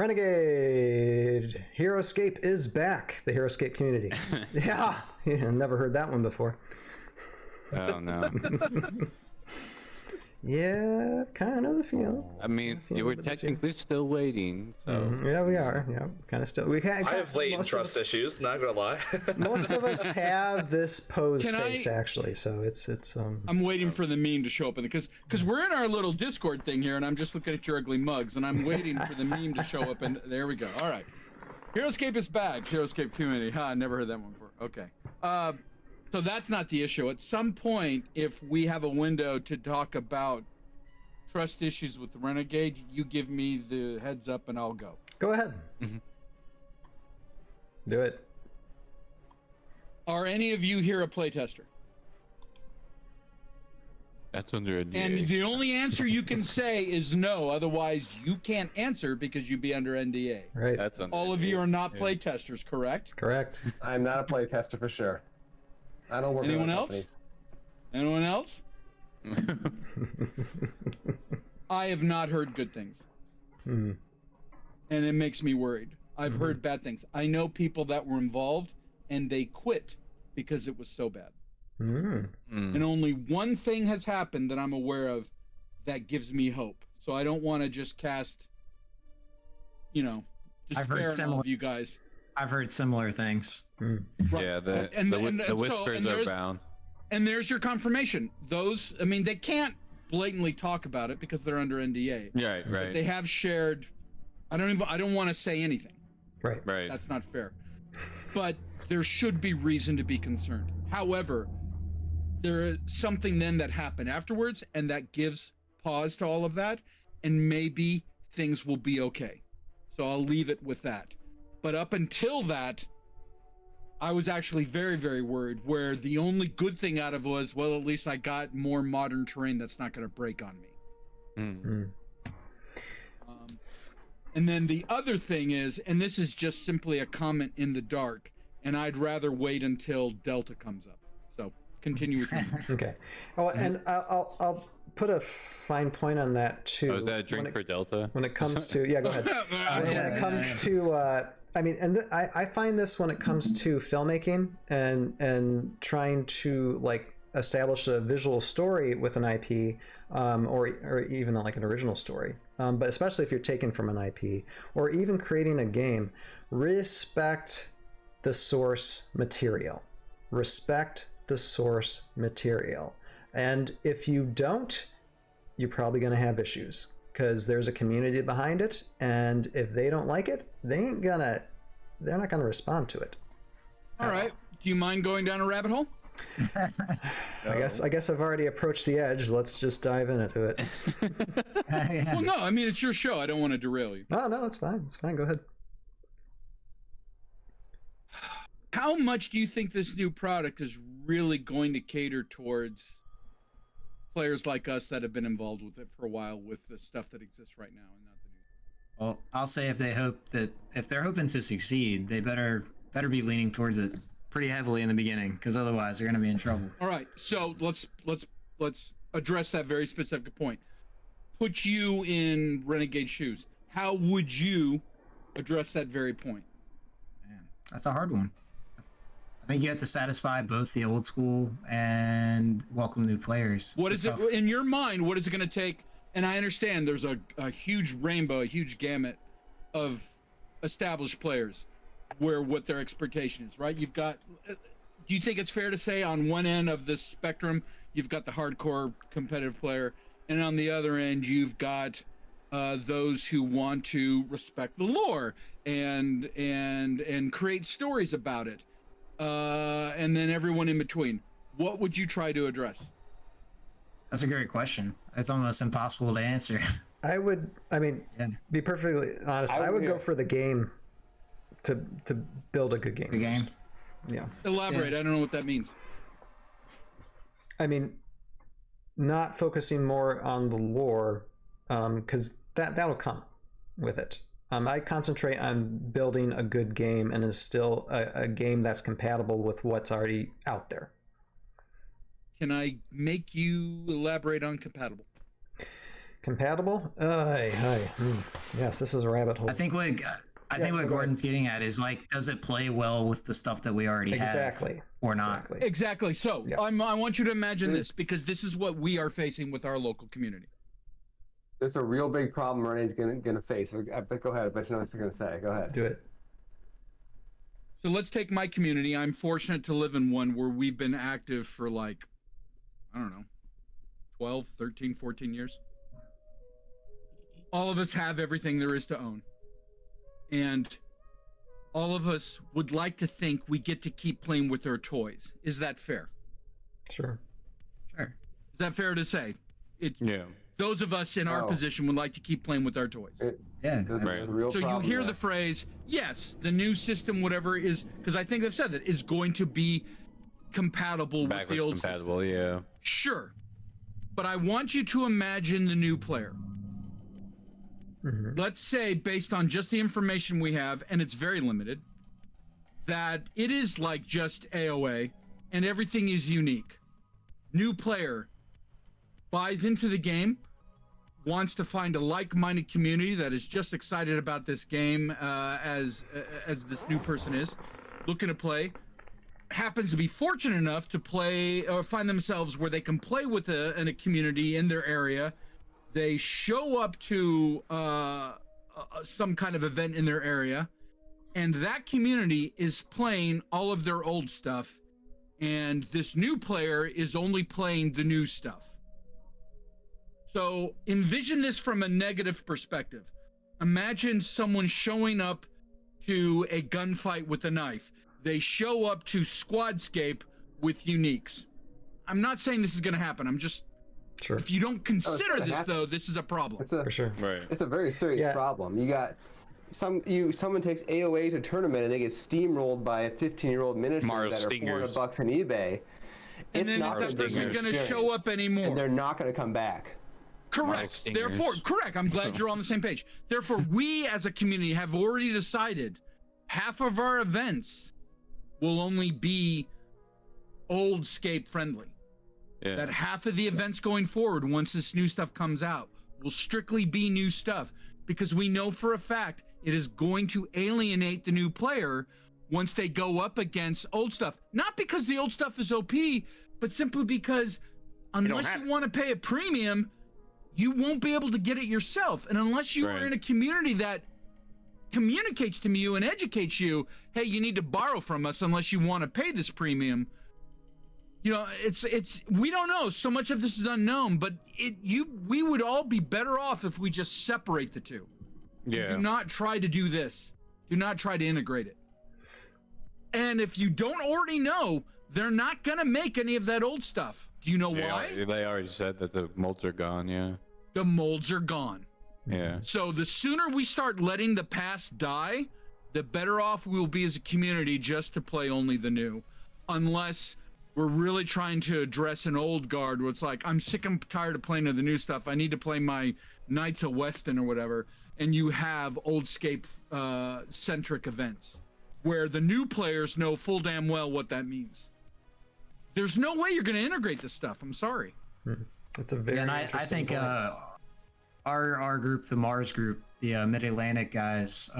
Renegade! Heroscape is back. The Heroscape community. Yeah, never heard that one before. Oh no. Yeah, kind of the feel. I mean, you were technically still waiting, so yeah, we are. Yeah, kind of still. I have latent trust issues. Not gonna lie. Most of us have this pose face actually, so it's. I'm waiting for the meme to show up because we're in our little Discord thing here, and I'm just looking at your ugly mugs, and I'm waiting for the meme to show up, and there we go. All right, Heroscape is back. Heroscape community. I never heard that one before. Okay. So that's not the issue. At some point, if we have a window to talk about trust issues with the Renegade, you give me the heads up and I'll go. Go ahead. Do it. Are any of you here a playtester? that's under a NDA. And the only answer you can say is no. Otherwise, you can't answer because you'd be under NDA. Right. That's under All of NDA. you are not playtesters, correct? Correct. I'm not a play tester for sure. I don't work. Anyone else? Anyone else? I have not heard good things. And it makes me worried. I've heard bad things. I know people that were involved and they quit because it was so bad. And only one thing has happened that I'm aware of that gives me hope. So I don't want to just cast, despair on all of you guys. I've heard similar things. Yeah, the whispers are bound. And there's your confirmation. Those, they can't blatantly talk about it because they're under NDA. Right. But they have shared. I don't want to say anything. Right. That's not fair. But there should be reason to be concerned. However, there is something then that happened afterwards, and that gives pause to all of that, and maybe things will be okay. So I'll leave it with that. But up until that, I was actually very, very worried, where the only good thing out of it was, well, at least I got more modern terrain that's not going to break on me. And then the other thing is, and this is just simply a comment in the dark, and I'd rather wait until Delta comes up. So continue with me. Okay. Oh, and I'll put a fine point on that too. Oh, is that a drink for Delta? When it comes to, yeah, go ahead. When it comes to, I find this when it comes to filmmaking and trying to establish a visual story with an IP, or even like an original story, but especially if you're taken from an IP, or even creating a game, respect the source material. Respect the source material. And if you don't, you're probably going to have issues because there's a community behind it, and if they don't like it, they're not gonna respond to it. All right. Do you mind going down a rabbit hole? I guess I've already approached the edge. Let's just dive into it. Well, no, it's your show. I don't want to derail you. No, it's fine. It's fine. Go ahead. How much do you think this new product is really going to cater towards players like us that have been involved with it for a while, with the stuff that exists right now and not the new? Well, I'll say if they're hoping to succeed, they better be leaning towards it pretty heavily in the beginning, because otherwise they're going to be in trouble. All right, so let's address that very specific point. Put you in Renegade shoes. How would you address that very point? Man, that's a hard one. I think you have to satisfy both the old school and welcome new players. What is it in your mind? What is it going to take? And I understand there's a huge rainbow, a huge gamut of established players where what their expectation is, right? You've got, do you think it's fair to say on one end of this spectrum, you've got the hardcore competitive player, and on the other end, you've got those who want to respect the lore and create stories about it, and then everyone in between. What would you try to address? That's a great question. It's almost impossible to answer. Be perfectly honest, I would go for the game to build a good game. The game? Yeah. Elaborate. I don't know what that means. Not focusing more on the lore, because that'll come with it. I concentrate on building a good game, and is still a game that's compatible with what's already out there. Can I make you elaborate on compatible? Compatible? Yes, this is a rabbit hole. I think what Gordon's getting at is like, does it play well with the stuff that we already have or not? Exactly. So I want you to imagine this, because this is what we are facing with our local community. There's a real big problem Renegade's gonna face. Go ahead. I bet you know what you're gonna say. Go ahead. Do it. So let's take my community. I'm fortunate to live in one where we've been active for like, I don't know, 12, 13, 14 years. All of us have everything there is to own. And all of us would like to think we get to keep playing with our toys. Is that fair? Sure. Is that fair to say? Yeah. Those of us in our position would like to keep playing with our toys. Real so problem you hear there. the phrase, yes, the new system, whatever is, because I think they've said that, is going to be compatible with the old compatible, system. Yeah. Sure. But I want you to imagine the new player. Let's say, based on just the information we have, and it's very limited, that it is like just AOA and everything is unique. New player buys into the game, wants to find a like-minded community that is just excited about this game as this new person is, looking to play, happens to be fortunate enough to play or find themselves where they can play with a community in their area. They show up to some kind of event in their area, and that community is playing all of their old stuff, and this new player is only playing the new stuff. So envision this from a negative perspective. Imagine someone showing up to a gunfight with a knife. They show up to Squadscape with uniques. I'm not saying this is going to happen. I'm just... Sure. If you don't consider this, though, this is a problem. For sure. Right. It's a very serious problem. You got someone takes AOA to tournament and they get steamrolled by a 15-year-old miniature that are $400 on eBay. And then is that person going to show up anymore? And they're not going to come back. Correct. Therefore, correct. I'm glad you're on the same page. Therefore, we as a community have already decided half of our events will only be Oldscape friendly. Yeah. That half of the events going forward, once this new stuff comes out, will strictly be new stuff, because we know for a fact it is going to alienate the new player once they go up against old stuff. Not because the old stuff is OP, but simply because unless you want to pay a premium, you won't be able to get it yourself. And unless you are in a community that communicates to you and educates you, hey, you need to borrow from us unless you want to pay this premium. You know, it's we don't know. So much of this is unknown, but we would all be better off if we just separate the two. Yeah. Do not try to do this. Do not try to integrate it. And if you don't already know, they're not gonna make any of that old stuff. Do you know why? They already said that the molds are gone. Yeah. The molds are gone. Yeah. So the sooner we start letting the past die, the better off we will be as a community just to play only the new, unless we're really trying to address an old guard where it's like, I'm sick and tired of playing the new stuff. I need to play my Knights of Weston or whatever. And you have Oldscape centric events where the new players know full damn well what that means. There's no way you're going to integrate this stuff. I'm sorry. It's a very and I think our group, the Mars group, the Mid-Atlantic guys,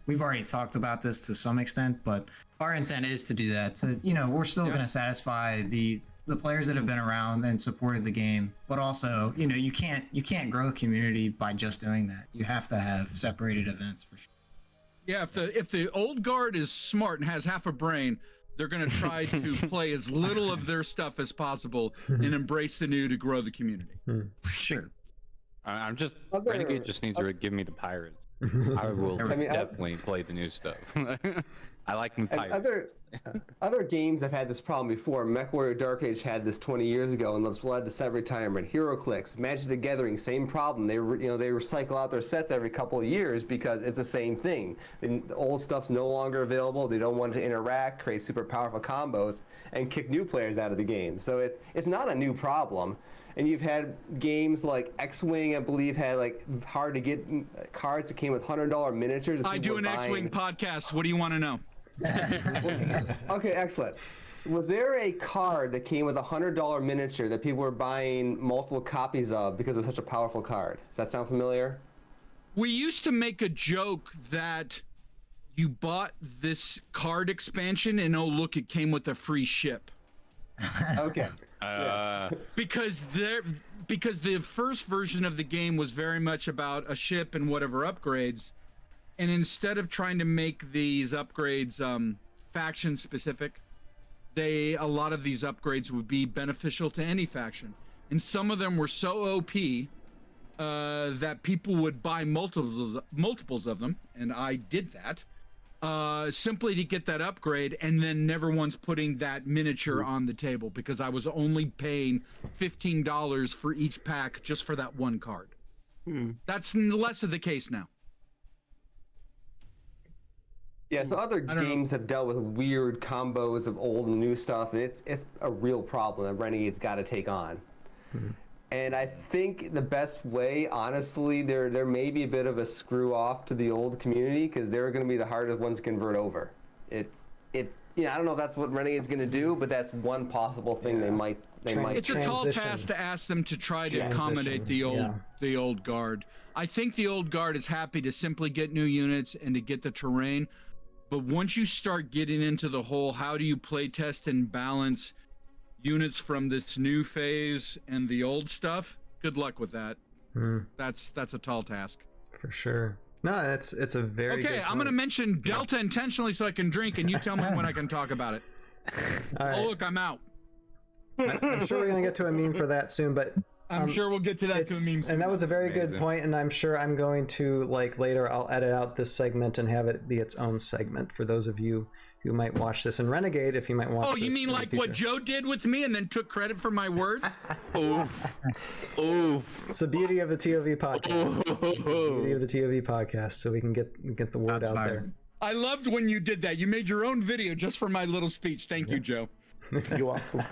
we've already talked about this to some extent, but our intent is to do that. So, you know, we're still going to satisfy the players that have been around and supported the game, but also, you know, you can't grow a community by just doing that. You have to have separated events for sure. Yeah, if the old guard is smart and has half a brain, they're going to try to play as little of their stuff as possible and embrace the new to grow the community. Sure. I'm just Renegade just needs to give me the pirates. I will definitely play the new stuff. I like my pirates. Other games have had this problem before. MechWarrior Dark Age had this 20 years ago, and that's led to set retirement. HeroClix, Magic the Gathering, same problem. They recycle out their sets every couple of years because it's the same thing. The old stuff's no longer available. They don't want to interact, create super powerful combos, and kick new players out of the game. So it's not a new problem. And you've had games like X-Wing, I believe, had like hard to get cards that came with $100 miniatures. I do an X-Wing podcast. What do you want to know? Okay, excellent. Was there a card that came with a $100 miniature that people were buying multiple copies of because it was such a powerful card? Does that sound familiar? We used to make a joke that you bought this card expansion and oh look, it came with a free ship. Okay. Because the first version of the game was very much about a ship and whatever upgrades, and instead of trying to make these upgrades faction specific, a lot of these upgrades would be beneficial to any faction, and some of them were so OP that people would buy multiples of them, and I did that simply to get that upgrade, and then never once putting that miniature on the table because I was only paying $15 for each pack just for that one card. That's less of the case now. Yeah, so other games have dealt with weird combos of old and new stuff, and it's a real problem that Renegade's got to take on. And I think the best way, honestly, there may be a bit of a screw off to the old community because they're going to be the hardest ones to convert over. I don't know if that's what Renegade's going to do, but that's one possible thing they might. It's a tall task to ask them to try to accommodate the old guard. I think the old guard is happy to simply get new units and to get the terrain, but once you start getting into the whole, how do you play test and balance units from this new phase and the old stuff, good luck with that. That's a tall task for sure. No, it's a very good I'm gonna mention Delta intentionally so I can drink, and you tell me when I can talk about it. All right. Oh look, I'm out. I'm sure we're gonna get to a meme for that soon, but I'm sure we'll get to that to a meme soon. And that was a very good point, and I'm sure I'm going to, like, later I'll edit out this segment and have it be its own segment for those of you who might watch this in Renegade, if you might watch this. Oh, you mean like what Joe did with me and then took credit for my words? It's the beauty of the ToV podcast. It's the beauty of the ToV podcast, so we can get the word out there. I loved when you did that. You made your own video just for my little speech. Thank you, Joe. You're welcome.